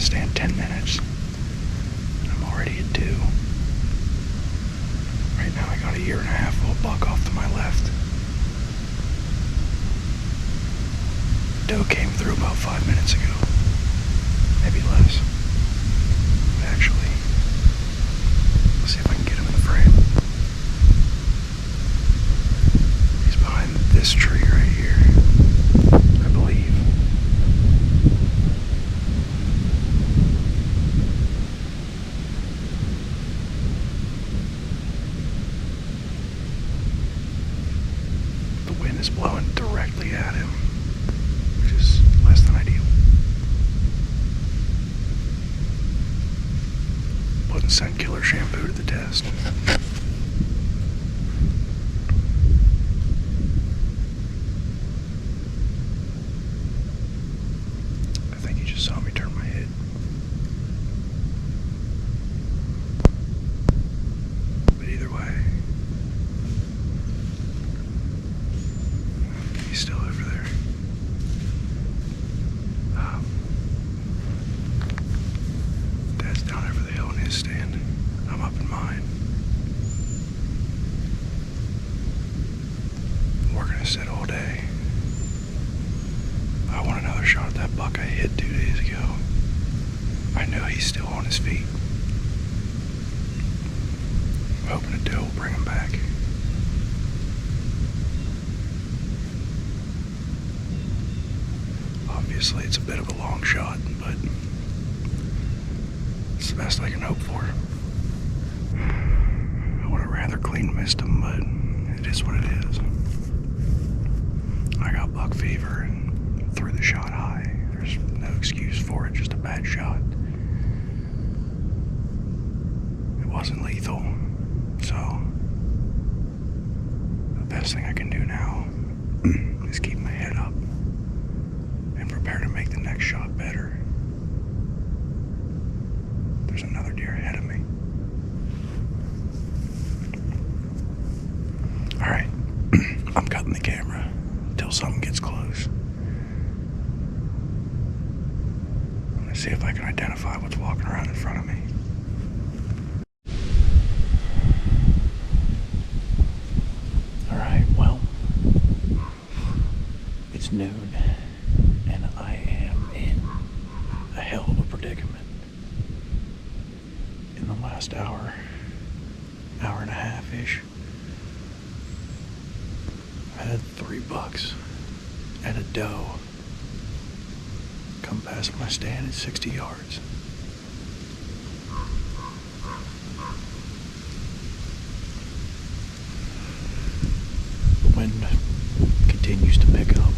the stand 10 minutes. And I'm already at 2. Right now I got a 1.5 year old buck off to my left. Doe came through about 5 minutes ago. Maybe less. But actually, let's see if I can get him in the frame. He's behind this tree right here, I believe. The wind is blowing directly at him, which is less than ideal. Putting scent killer shampoo to the test. I think he just saw me turn my head. But either way, he's still over there. Dad's down over the hill in his stand. I'm up in mine. We're gonna sit all day. I want another shot at that buck I hit 2 days ago. I know he's still on his feet. I'm hoping a doe will bring him back. Obviously, it's a bit of a long shot, but it's the best I can hope for. I would have rather clean missed him, but it is what it is. I got buck fever and threw the shot high. There's no excuse for it, just a bad shot. It wasn't lethal, so the best thing I can do now is keep my head up and prepare to make the next shot better. There's another deer ahead of me. Alright, I'm cutting the camera until something gets close. I'm gonna see if I can identify what's walking around in front of me. Alright, well, it's noon, and I am in a hell of a predicament. In the last hour and a half-ish, I had 3 bucks and a doe come past my stand at 60 yards. The wind continues to pick up,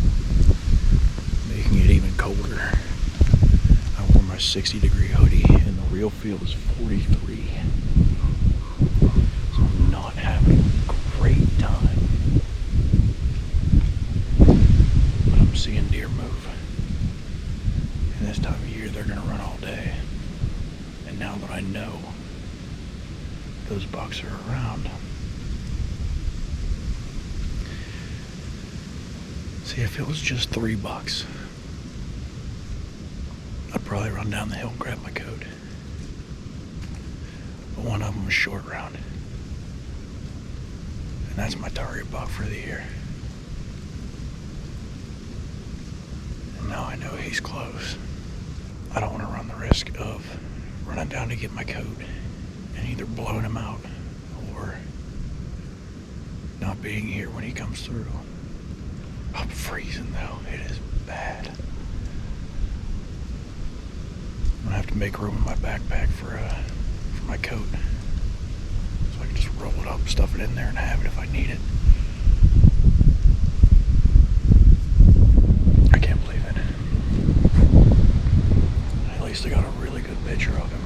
making it even colder. I wore my 60-degree hoodie and the real feel is 43. So I'm not having a great time. But I'm seeing deer move. And this time of year they're gonna run all day. And now that I know those bucks are around. See, if it was just 3 bucks, I'd probably run down the hill and grab my coat. But one of them was short round. And that's my target buck for the year. And now I know he's close. I don't want to run the risk of running down to get my coat and either blowing him out or not being here when he comes through. I'm freezing though, it is bad. I'm gonna have to make room in my backpack for my coat. So I can just roll it up, stuff it in there and have it if I need it. I can't believe it. At least I got a really good picture of him.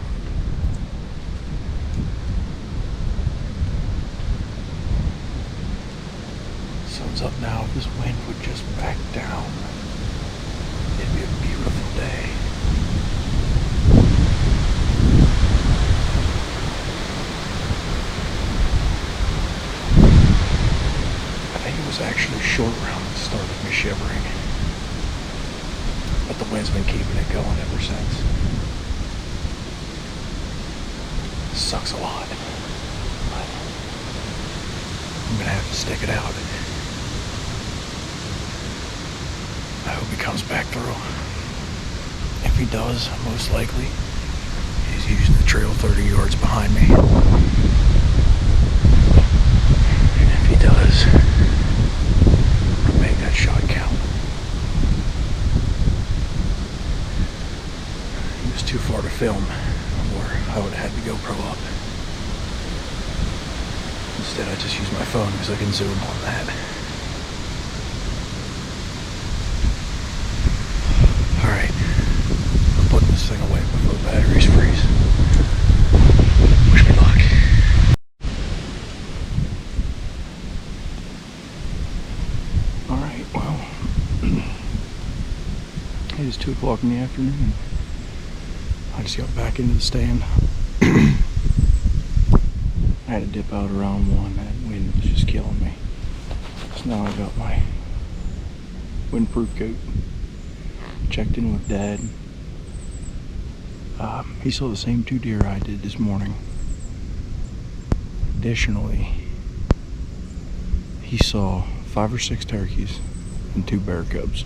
Sun's up now. If this wind would just back down, it'd be a beautiful day. I think it was actually short round that started me shivering, but the wind's been keeping it going ever since. Sucks a lot. But I'm gonna have to stick it out. I hope he comes back through. If he does, most likely, he's using the trail 30 yards behind me. And if he does, I'll make that shot count. He was too far to film, or I would have had the GoPro up. Instead, I just use my phone because I can zoom on that. Alright, I'm putting this thing away before the batteries freeze. Wish me luck. Alright, well, it is 2 o'clock in the afternoon. I just got back into the stand. I had to dip out around 1. That wind was just killing me. So now I got my windproof coat. Checked in with Dad. He saw the same 2 deer I did this morning. Additionally, he saw 5 or 6 turkeys and 2 bear cubs.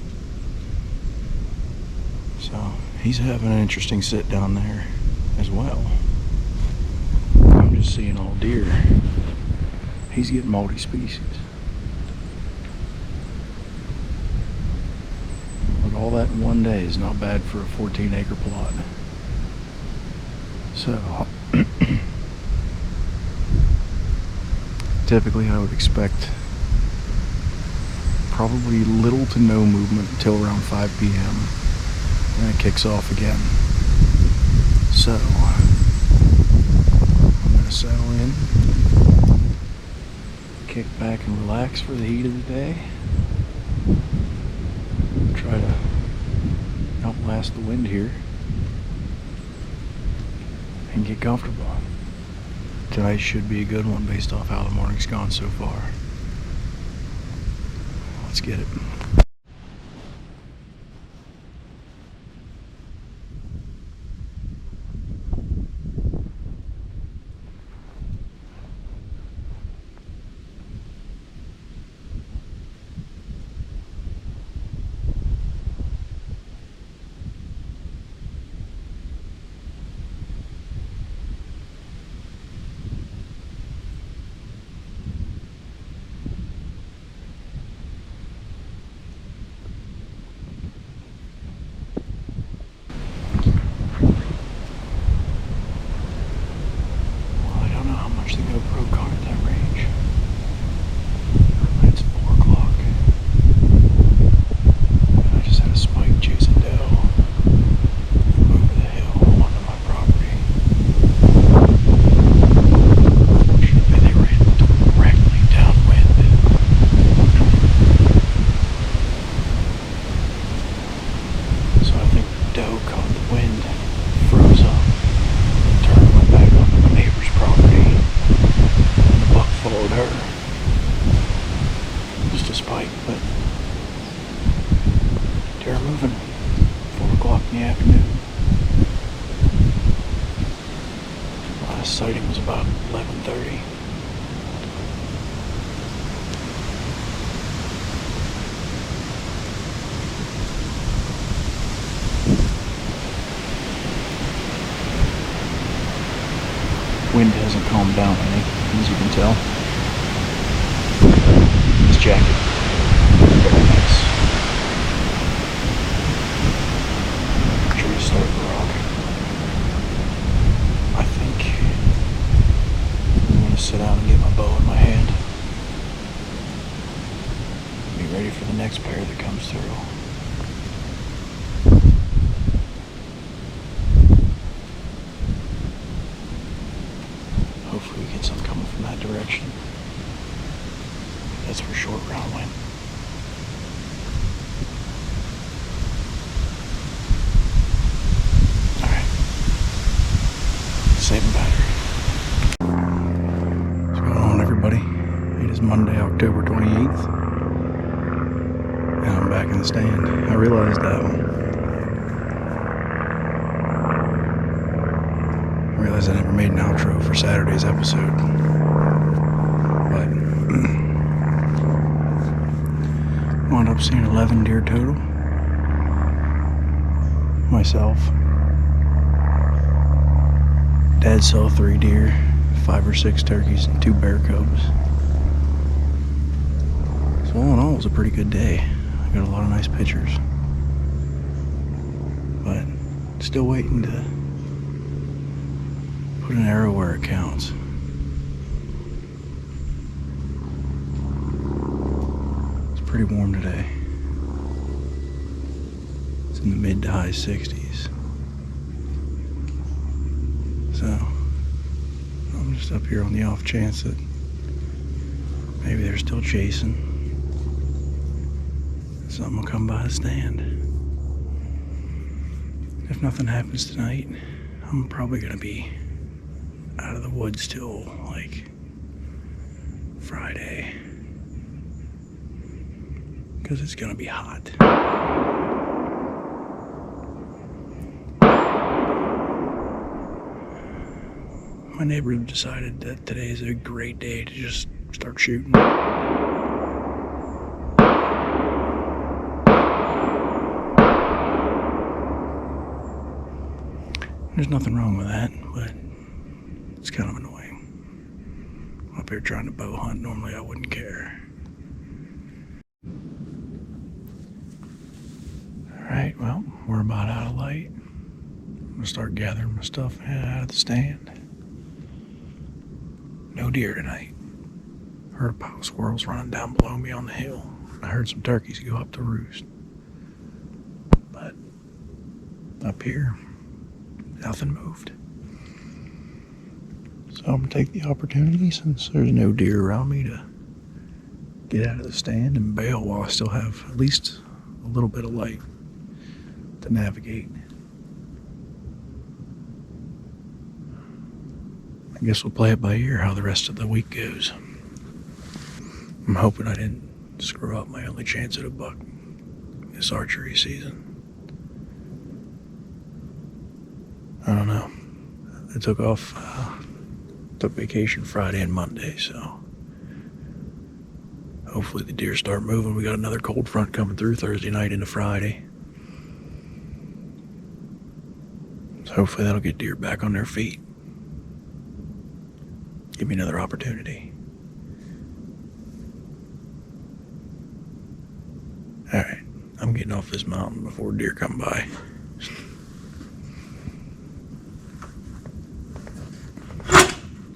So he's having an interesting sit down there as well. I'm just seeing all deer. He's getting multi-species. But all that in one day is not bad for a 14-acre plot. So typically I would expect probably little to no movement until around 5 p.m. and it kicks off again. So I'm going to settle in, kick back and relax for the heat of the day, try to outlast the wind here and get comfortable. Tonight should be a good one based off how the morning's gone so far. Let's get it. Sighting was about 11:30. Wind hasn't calmed down any, as you can tell. This jacket, very nice. Trees starting to rock. I think I'm gonna sit down and get my bow in my hand. Be ready for the next pair that comes through. Hopefully we get something coming from that direction. That's for short round wind. Alright. Saving battery. What's going on, everybody? It is Monday, October 28th. And I'm back in the stand. I realized that I never made an outro for for Saturday's episode. But wound up seeing 11 deer total. Myself. Dad saw 3 deer, 5 or 6 turkeys, and 2 bear cubs. So all in all, it was a pretty good day. I got a lot of nice pictures. But still waiting to put an arrow where it counts. It's pretty warm today. It's in the mid to high 60s. So I'm just up here on the off chance that maybe they're still chasing. Something will come by the stand. If nothing happens tonight, I'm probably gonna be out of the woods till like Friday, because it's gonna be hot. My neighbor decided that today is a great day to just start shooting. There's nothing wrong with that, but it's kind of annoying. I'm up here trying to bow hunt. Normally I wouldn't care. Alright, well, we're about out of light. I'm gonna start gathering my stuff and head out of the stand. No deer tonight. Heard a pile of squirrels running down below me on the hill. I heard some turkeys go up to roost. But up here, nothing moved. So I'm gonna take the opportunity, since there's no deer around me, to get out of the stand and bail while I still have at least a little bit of light to navigate. I guess we'll play it by ear how the rest of the week goes. I'm hoping I didn't screw up my only chance at a buck this archery season. I don't know. I took vacation Friday and Monday, so hopefully the deer start moving. We got another cold front coming through Thursday night into Friday. So hopefully that'll get deer back on their feet. Give me another opportunity. Alright, I'm getting off this mountain before deer come by.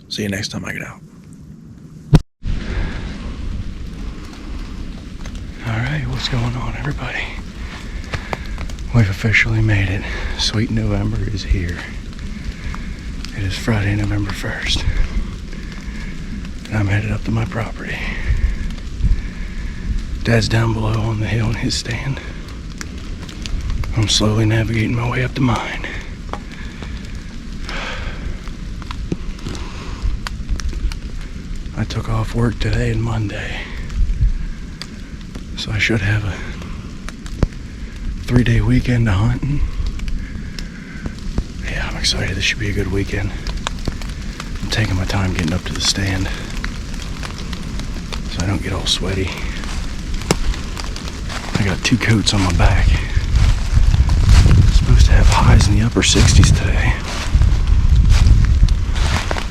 See you next time I get out. Alright, what's going on, everybody? We've officially made it. Sweet November is here. It is Friday, November 1st. And I'm headed up to my property. Dad's down below on the hill in his stand. I'm slowly navigating my way up to mine. I took off work today and Monday, so I should have a 3-day weekend to hunt. Yeah, I'm excited. This should be a good weekend. I'm taking my time getting up to the stand so I don't get all sweaty. I got 2 coats on my back. I'm supposed to have highs in the upper 60s today,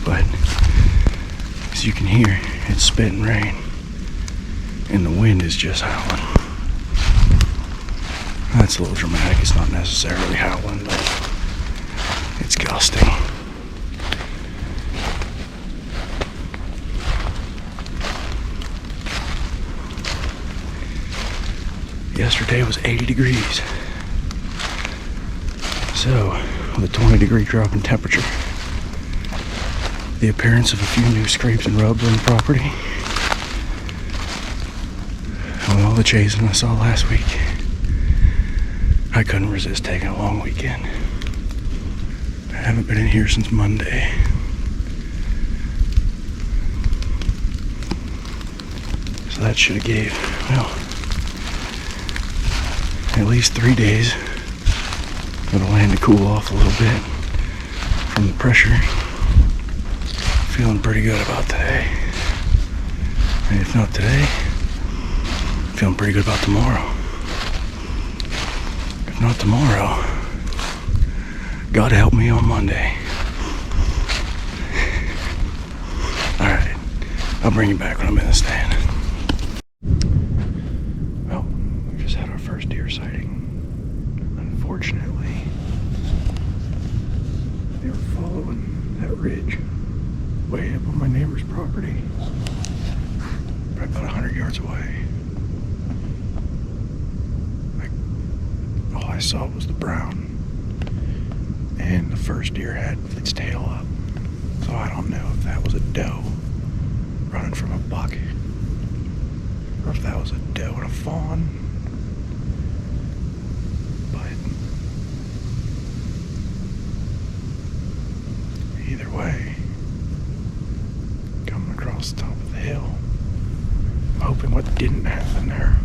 but as you can hear, it's spitting rain, and the wind is just howling. That's a little dramatic. It's not necessarily howling, but it's gusting. Yesterday was 80 degrees. So, with a 20-degree drop in temperature, the appearance of a few new scrapes and rubs on the property, and with all the chasing I saw last week, I couldn't resist taking a long weekend. I haven't been in here since Monday. So that should have gave, well, at least 3 days for the land to cool off a little bit from the pressure. Feeling pretty good about today. And if not today, feeling pretty good about tomorrow. If not tomorrow, God help me on Monday. Alright, I'll bring you back when I'm in the stand. Well, we just had our first deer sighting. Unfortunately, they were following that ridge way up on my neighbor's property. Probably about 100 yards away. All I saw was the brown. And the first deer had its tail up. So I don't know if that was a doe running from a buck, or if that was a doe and a fawn. But either way, coming across the top of the hill, I'm hoping what didn't happen there.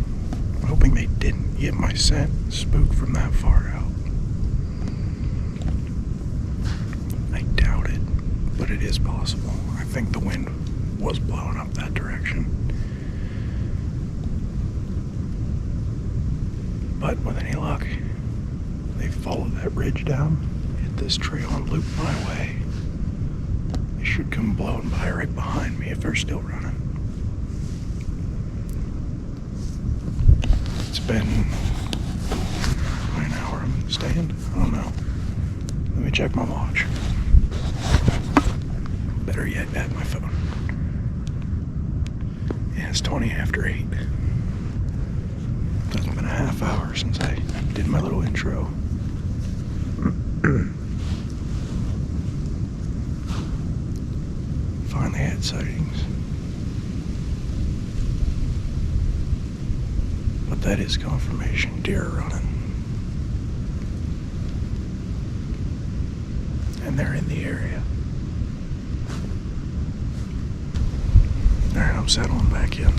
I'm hoping they didn't get my scent spooked from that far out. I doubt it, but it is possible. I think the wind was blowing up that direction. But with any luck, they followed that ridge down, hit this trail and loop my way. They should come blowing by right behind me if they're still running. It's been an hour I'm in the stand. I don't know. Let me check my watch. Better yet, at my phone. Yeah, it's 20 after 8. It's been a half hour since I did my little intro. Finally had sightings. But that is confirmation. Deer are running. And they're in the area. Alright, I'm settling back in.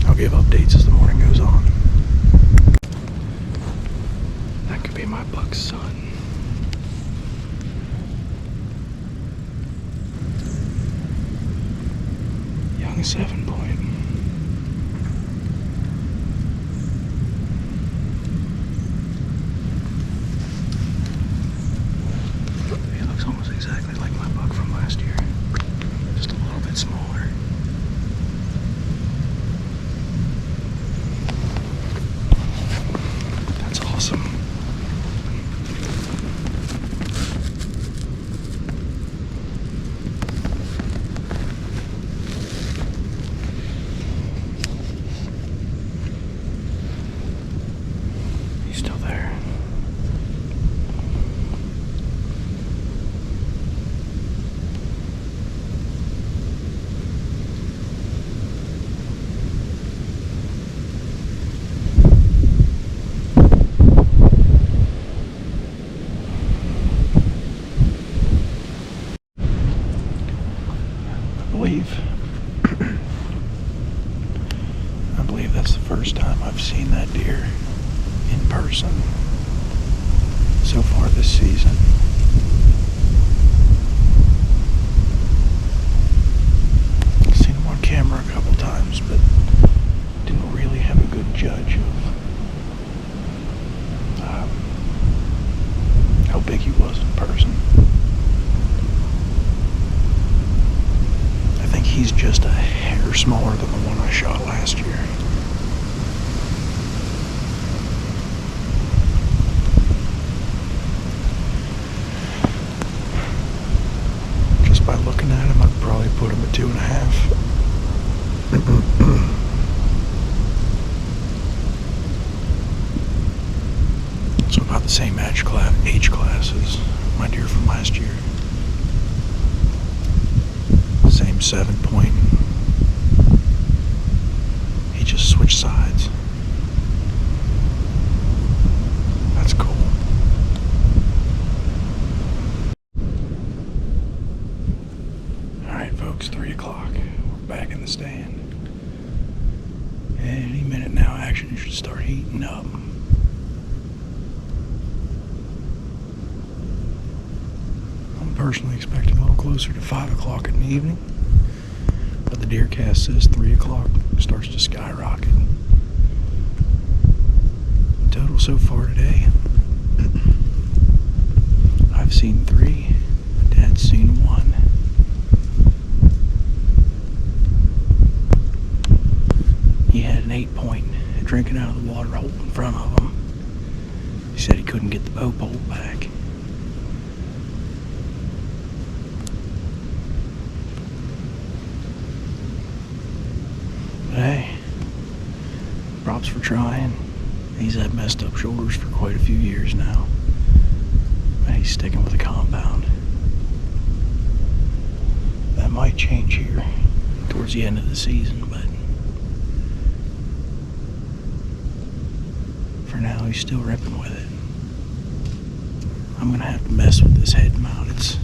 I'll give updates as the morning goes on. That could be my buck's son. Young 7-point. He looks almost exactly like my buck from last year. Just a little bit smaller. That's awesome. He's still there. I believe that's the first time I've seen that deer in person so far this season. I've seen him on camera a couple times, but didn't really have a good judge of how big he was in person. I think he's just a hair smaller than the one I shot last year. Just by looking at him, I'd probably put him at 2.5. So about the same age class as my deer from last year. Same 7-point. He just switched sides. That's cool. Alright folks, 3 o'clock. We're back in the stand. Any minute now, action should start heating up. personally expecting a little closer to 5 o'clock in the evening, but the deer cast says 3 o'clock starts to skyrocket. Total so far today, I've seen 3, Dad's seen 1. He had an 8-point drinking out of the water hole in front of him. He said he couldn't get the bow pole back. But hey, props for trying. He's had messed up shoulders for quite a few years now. And he's sticking with the compound. That might change here towards the end of the season, but for now he's still ripping with it. I'm gonna have to mess with this head mount. It's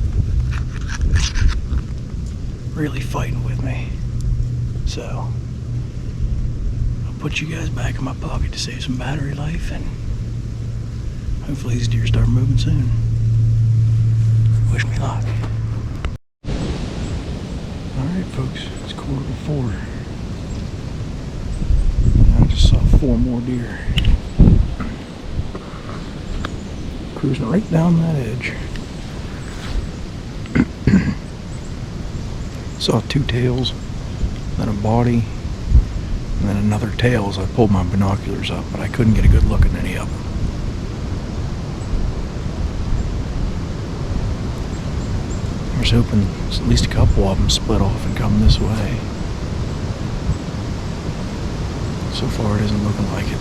really fighting with me. So I'll put you guys back in my pocket to save some battery life, and hopefully these deer start moving soon. Wish me luck. Alright folks, it's 3:45. I just saw 4 more deer. Cruising right down that edge. Saw 2 tails, then a body, and then another tail as I pulled my binoculars up, but I couldn't get a good look at any of them. I was hoping at least a couple of them split off and come this way. So far it isn't looking like it.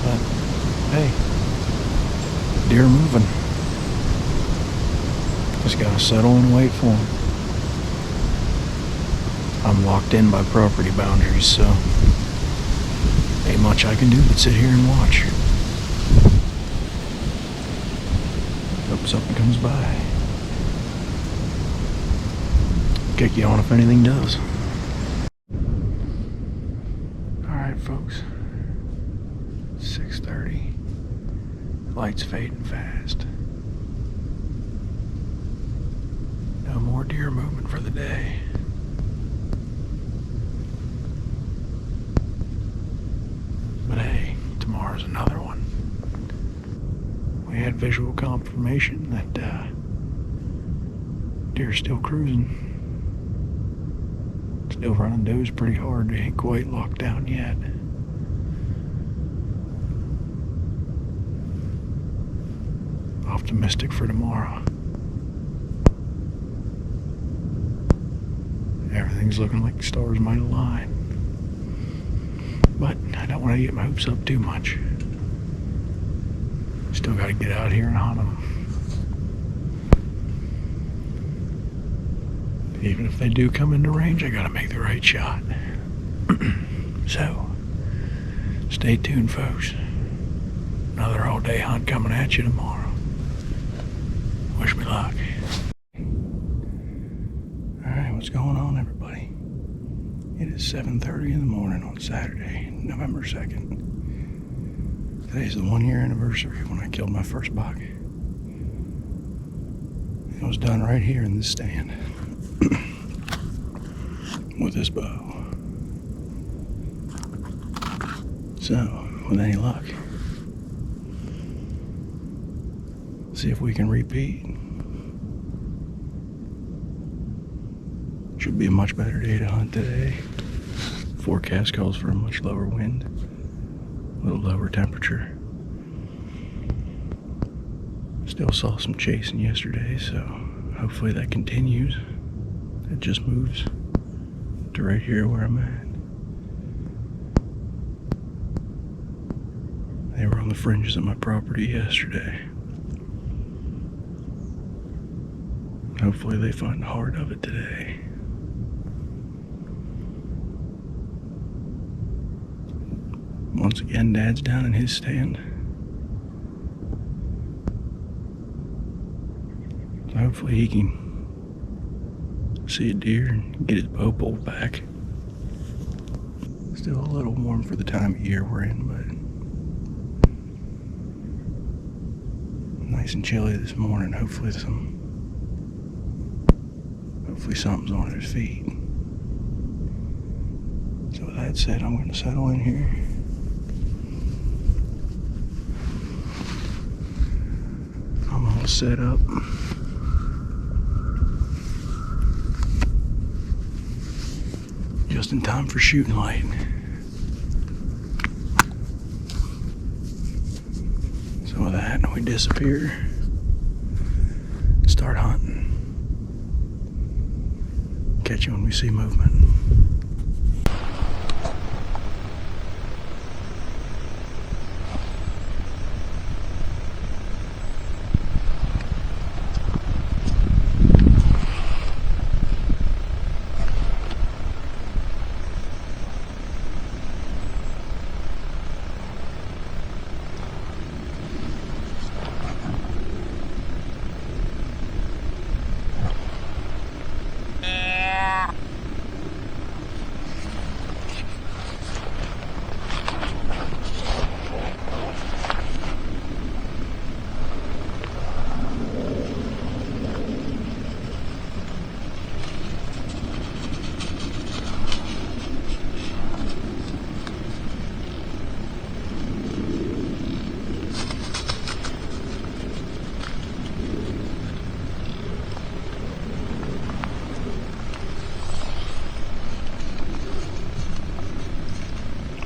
But hey, deer moving. Just gotta settle and wait for them. I'm locked in by property boundaries, so ain't much I can do but sit here and watch. Hope something comes by. Kick you on if anything does. Alright folks, 6:30. Lights fading fast. No more deer movement for the day. But hey, tomorrow's another one. We had visual confirmation that deer's still cruising. Still running does pretty hard. They ain't quite locked down yet. Optimistic for tomorrow. Everything's looking like the stars might align. But I don't want to get my hopes up too much. Still got to get out here and hunt them. Even if they do come into range, I got to make the right shot. So, stay tuned, folks. Another all-day hunt coming at you tomorrow. Wish me luck. Alright, what's going on, everybody? It is 7:30 in the morning on Saturday, November 2nd. Today's the 1-year anniversary when I killed my first buck. It was done right here in this stand. With this bow. So, with any luck, see if we can repeat. Should be a much better day to hunt today. Forecast calls for a much lower wind, a little lower temperature. Still saw some chasing yesterday, so hopefully that continues. It just moves to right here where I'm at. They were on the fringes of my property yesterday. Hopefully they find the heart of it today. Once again, Dad's down in his stand. So hopefully he can see a deer and get his bow pulled back. Still a little warm for the time of year we're in, nice and chilly this morning. Hopefully something's on his feet. So with that said, I'm going to settle in here. I'm all set up. Just in time for shooting light. So with that, we disappear and start hunting. Catch you when we see movement.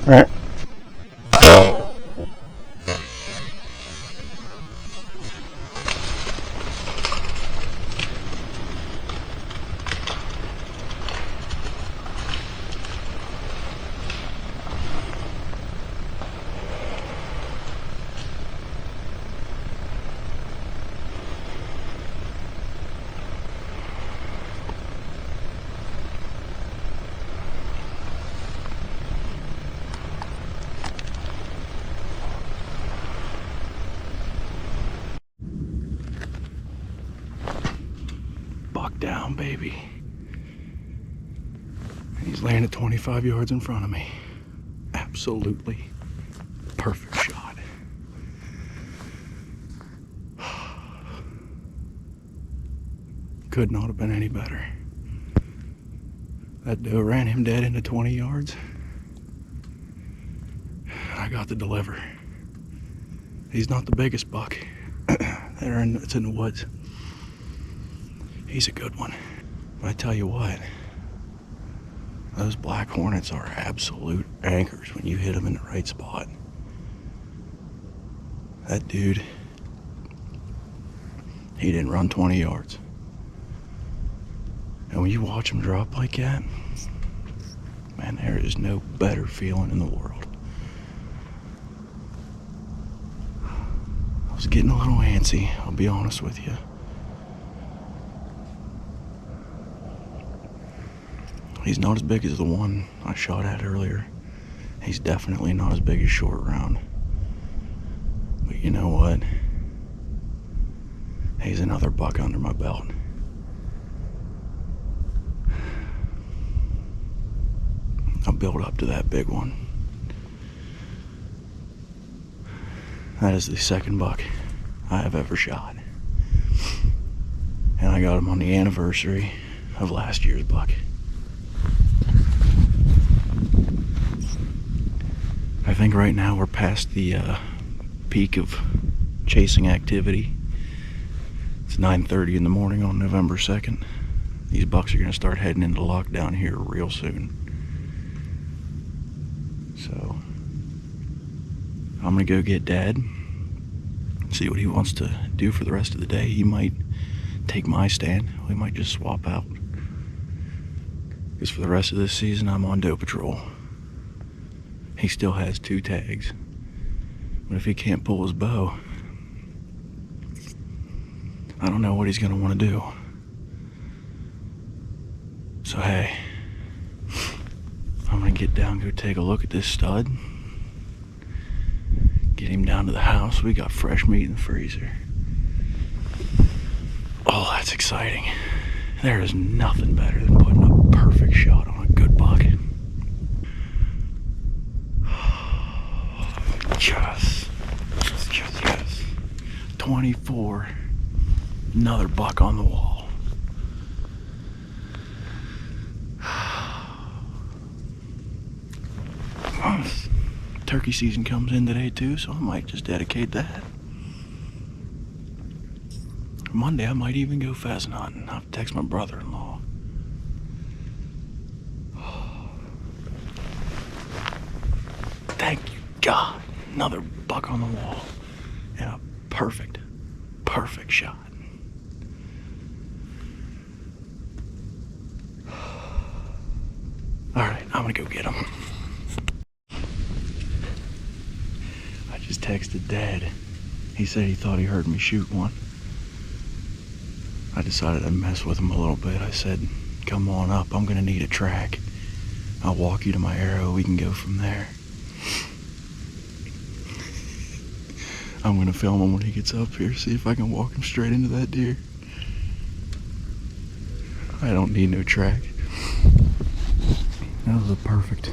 All right. Buck down, baby. He's laying at 25 yards in front of me. Absolutely perfect shot. Could not have been any better. That doe ran him dead into 20 yards. I got to deliver. He's not the biggest buck. It's in the woods. He's a good one. But I tell you what, those black hornets are absolute anchors when you hit them in the right spot. That dude, he didn't run 20 yards. And when you watch him drop like that, man, there is no better feeling in the world. I was getting a little antsy, I'll be honest with you. He's not as big as the one I shot at earlier. He's definitely not as big as short round. But you know what? He's another buck under my belt. I'll build up to that big one. That is the second buck I have ever shot. And I got him on the anniversary of last year's buck. I think right now we're past the peak of chasing activity. It's 9:30 in the morning on November 2nd. These bucks are going to start heading into lockdown here real soon. So I'm going to go get Dad, see what he wants to do for the rest of the day. He might take my stand. We might just swap out. Because for the rest of this season, I'm on doe patrol. He still has 2 tags. But if he can't pull his bow, I don't know what he's going to want to do. So hey, I'm going to get down, go take a look at this stud. Get him down to the house. We got fresh meat in the freezer. Oh, that's exciting. There is nothing better than putting a perfect shot on a good buck. Yes. 24. Another buck on the wall. Turkey season comes in today too, so I might just dedicate that. Monday I might even go pheasant hunting. I'll text my brother-in-law. Thank you, God. Another buck on the wall. And a perfect shot. Alright, I'm gonna go get him. I just texted Dad. He said he thought he heard me shoot one. I decided I'd mess with him a little bit. I said, come on up, I'm gonna need a track. I'll walk you to my arrow, we can go from there. I'm gonna film him when he gets up here, see if I can walk him straight into that deer. I don't need no track. That was a perfect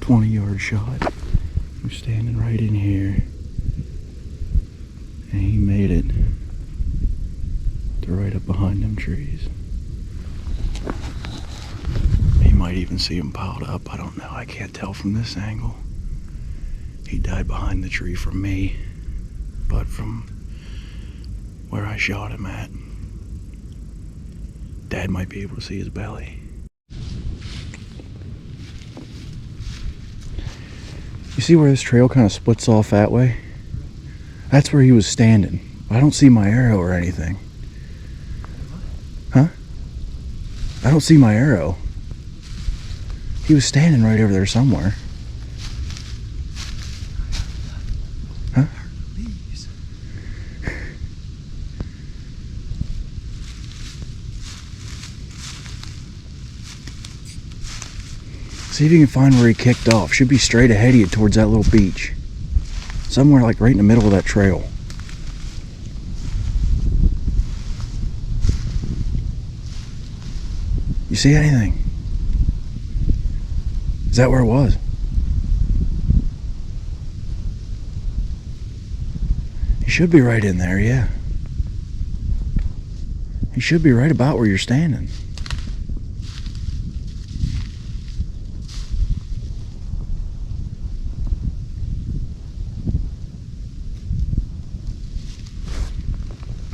20-yard shot. I'm standing right in here. And he made it to right up behind them trees. He might even see him piled up, I don't know, I can't tell from this angle. He died behind the tree from me, but from where I shot him at, Dad might be able to see his belly. You see where this trail kind of splits off that way? That's where he was standing. I don't see my arrow or anything. Huh? I don't see my arrow. He was standing right over there somewhere. Huh? See if you can find where he kicked off. Should be straight ahead of you towards that little beach. Somewhere like right in the middle of that trail. You see anything? Is that where it was? He should be right in there, yeah. He should be right about where you're standing.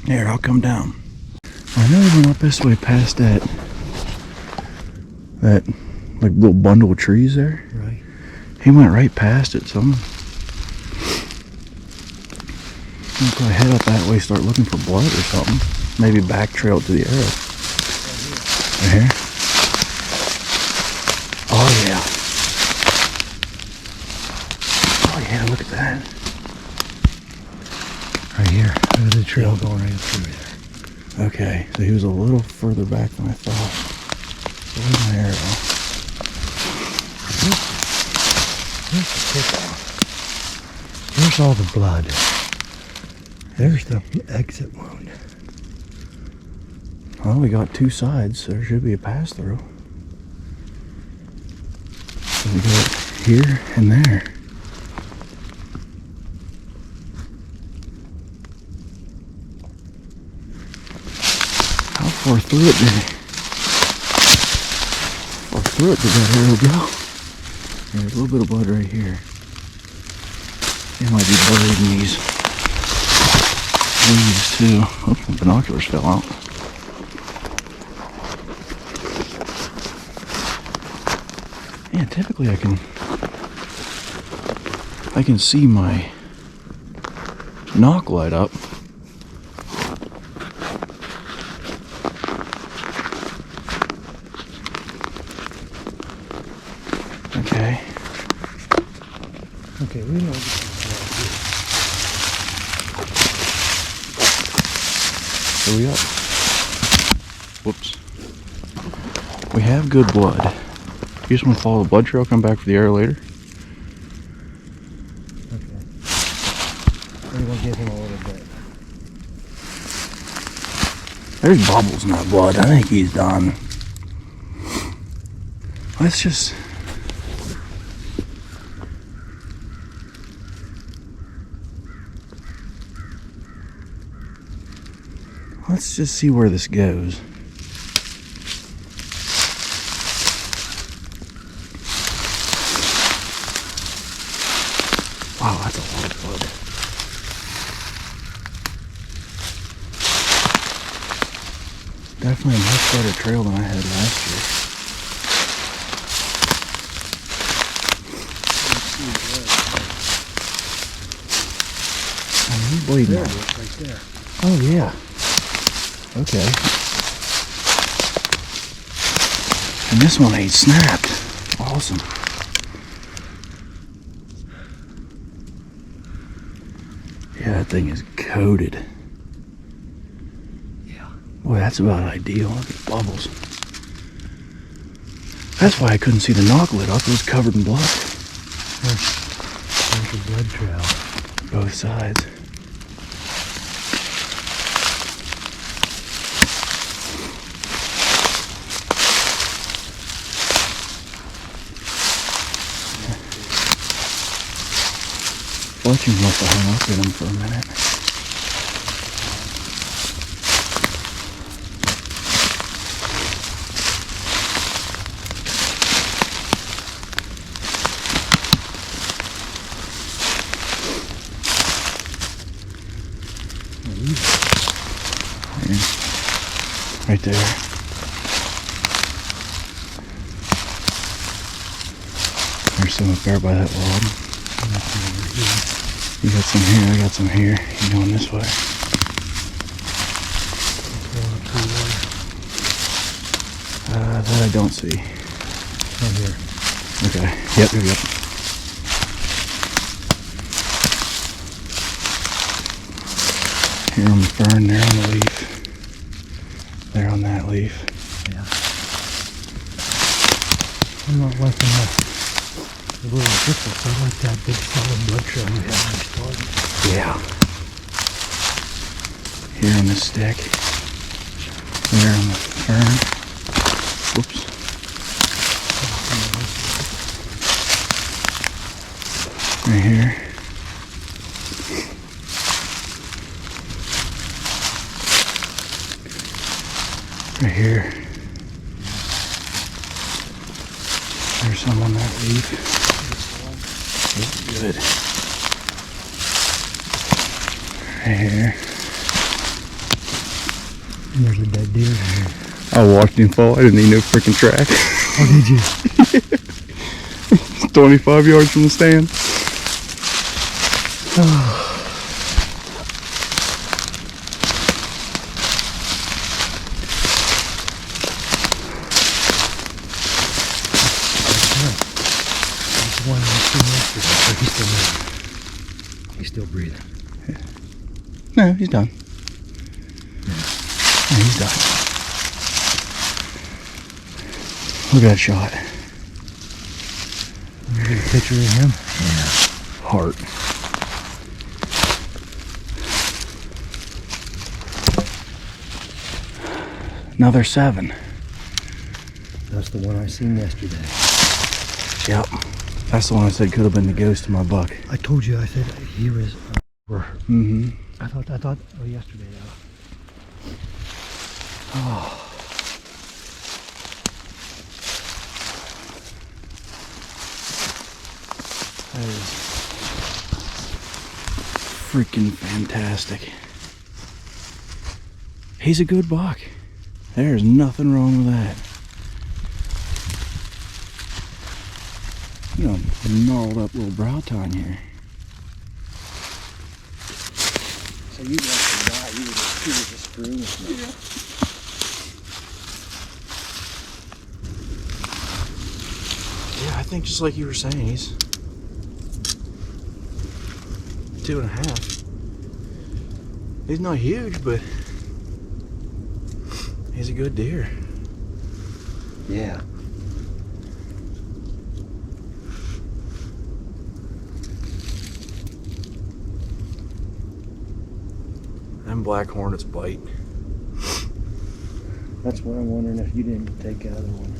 Here, I'll come down. I know he went up this way past that like little bundle of trees there. Right. He went right past it, so I'm gonna probably head up that way, start looking for blood or something. Maybe back trail to the arrow. Right here. Oh yeah. Oh yeah, look at that. Right here. Look at the trail going right through there. Okay, so he was a little further back than I thought. Where's my arrow? Here's the tip-off. Here's all the blood. There's the exit wound. Well, we got two sides, so there should be a pass-through. So we got here and there. How far through it did he? How far through it did that arrow go? There's a little bit of blood right here. It might be buried in these leaves too. Oh, the binoculars fell out. Yeah, typically I can see my knock light up. Okay. Okay, we know this is So we up. Whoops. We have good blood. You just want to follow the blood trail, come back for the arrow later? okay. We're gonna give him a little bit. There's bubbles in that blood. I think he's done. Let's just... let's just see where this goes. Wow, that's a lot of blood. Definitely a much better trail than I had last year. I mean, he's bleeding. There it is, right there. Oh yeah. Okay. And this one ain't snapped. Awesome. Yeah, that thing is coated. Yeah. Boy, that's about ideal. Look at the bubbles. That's why I couldn't see the knock lit up. It was covered in blood. There's a blood trail. Both sides. Fletching must have hung up in him for a minute. Right there. There's some up there by that log. You got some here, I got some here. You going this way? That I don't see. Right here. Okay. Yep. Here on the fern, there on the leaf. There on that leaf. Yeah. I'm not liking the little difference. I like that big solid blood trail we had when we started. Yeah. Here on the stick. There on the fern. Whoops. Right here. Right here. There's some on that leaf. That's good. Right here. And there's a dead deer in here. I watched him fall. I didn't need no freaking track. Oh, did you? 25 yards from the stand. One I seen yesterday, but he's still breathing. No, he's done. No, he's done. Look at that shot. You get a picture of him? Yeah. Heart. Another 7. That's the one I seen yesterday. Yep. That's the one I said could have been the ghost of my buck. I told you, I said he was. Mm-hmm. I thought. Oh, yesterday. Oh. That is freaking fantastic. He's a good buck. There's nothing wrong with that. You know, a gnarled up little brow tine here. So you got to die. You were just screwing with me. Yeah, I think just like you were saying, he's 2.5. He's not huge, but he's a good deer. Yeah. Them black hornets bite. That's what I'm wondering if you didn't take the other one.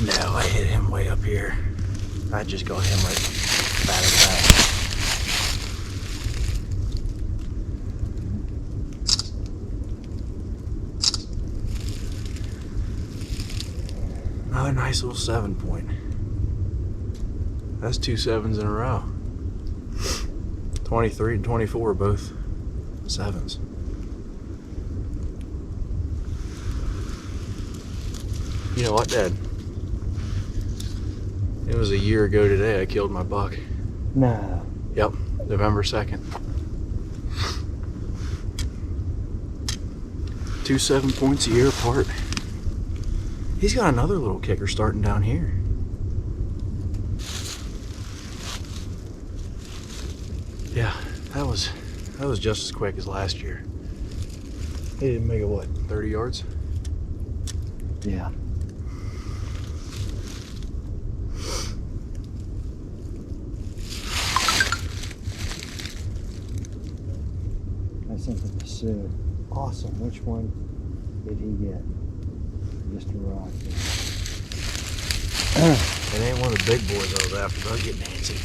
No, I hit him way up here. I just got him right back of the back. Another nice little 7-point. That's 2 7s in a row. 23 and 24 are both 7s. You know what, Dad? It was a year ago today I killed my buck. Nah. Yep, November 2nd. 2 7-points a year apart. He's got another little kicker starting down here. Yeah, that was just as quick as last year. He didn't make it, what, 30 yards? Yeah. I sent it to Sue. Awesome. Which one did he get? Just a rock. It ain't one of the big boys I was after, but I was getting antsy.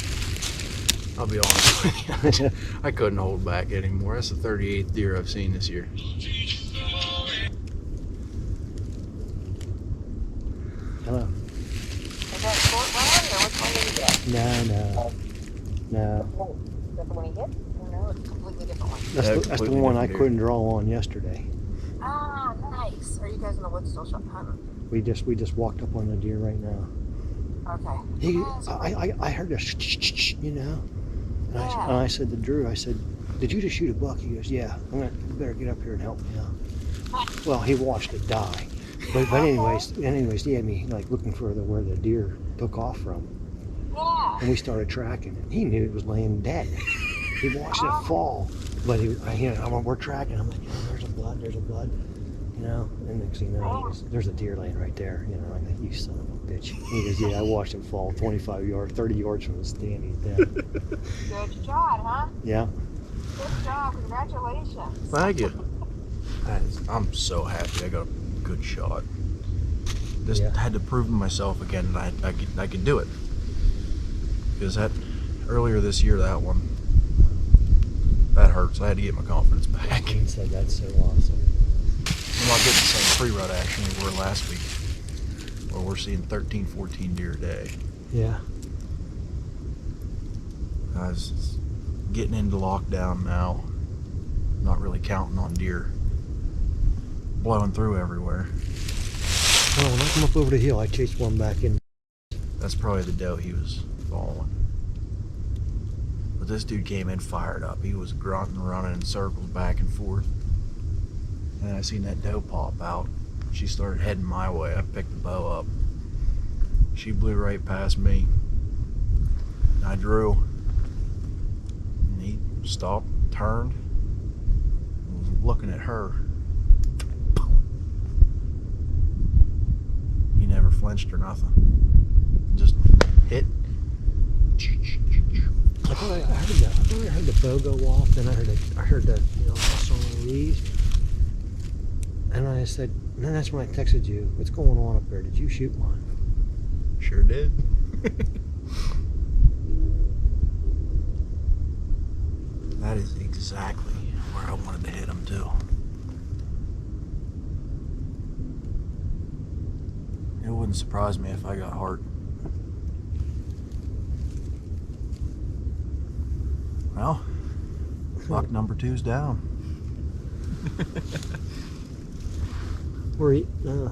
I'll be honest with you. I couldn't hold back anymore. That's the 38th deer I've seen this year. Hello. Is that Fort Ryan or which one did you get? No. Oh, is that the one he hit? Or no, it's a completely different one. That's the completely one I different deer. couldn't draw on yesterday. Ah, nice. Are you guys in the woods still hunting? We just walked up on the deer right now. Okay. I heard a shh, you know. And Yeah. I said to Drew, I said, "Did you just shoot a buck?" He goes, "Yeah." You better get up here and help me out. Well, he watched it die. But anyways, he had me like looking for where the deer took off from, Yeah. and we started tracking it. He knew it was laying dead. He watched it fall, but we're tracking. I'm like, oh, there's a blood, you know. And next thing you know, he goes, there's a deer laying right there. You know, I'm like, you son of a bitch. He goes, yeah, I watched him fall 25 yards, 30 yards from the stand. He's dead. Good job, huh? Yeah. Good job. Congratulations. Thank you. I'm so happy I got a good shot. Just Yeah. had to prove to myself again that I could do it. Because earlier this year, that hurts. I had to get my confidence back. He said that's so awesome. I'm not getting the same pre-rut action we were last week, where we're seeing 13, 14 deer a day. Yeah. I was getting into lockdown now, not really counting on deer blowing through everywhere. Well, when I come up over the hill, I chased one back in. That's probably the doe he was following. But this dude came in fired up. He was grunting, running in circles back and forth. And I seen that doe pop out. She started heading my way. I picked the bow up. She blew right past me. I drew. And he stopped, turned, and was looking at her. He never flinched or nothing. Just hit. I thought I heard the bow go off, then I heard the muscle release. And I said, and then that's when I texted you, what's going on up there? Did you shoot one? Sure did. That is exactly where I wanted to hit him too. It wouldn't surprise me if I got heart. Well, buck number 2's down. I'm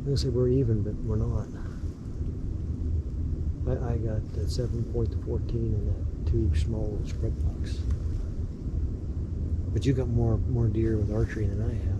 gonna say we're even, but we're not. I got that 7 to 14 and that 2 small sprint bucks. But you got more deer with archery than I have.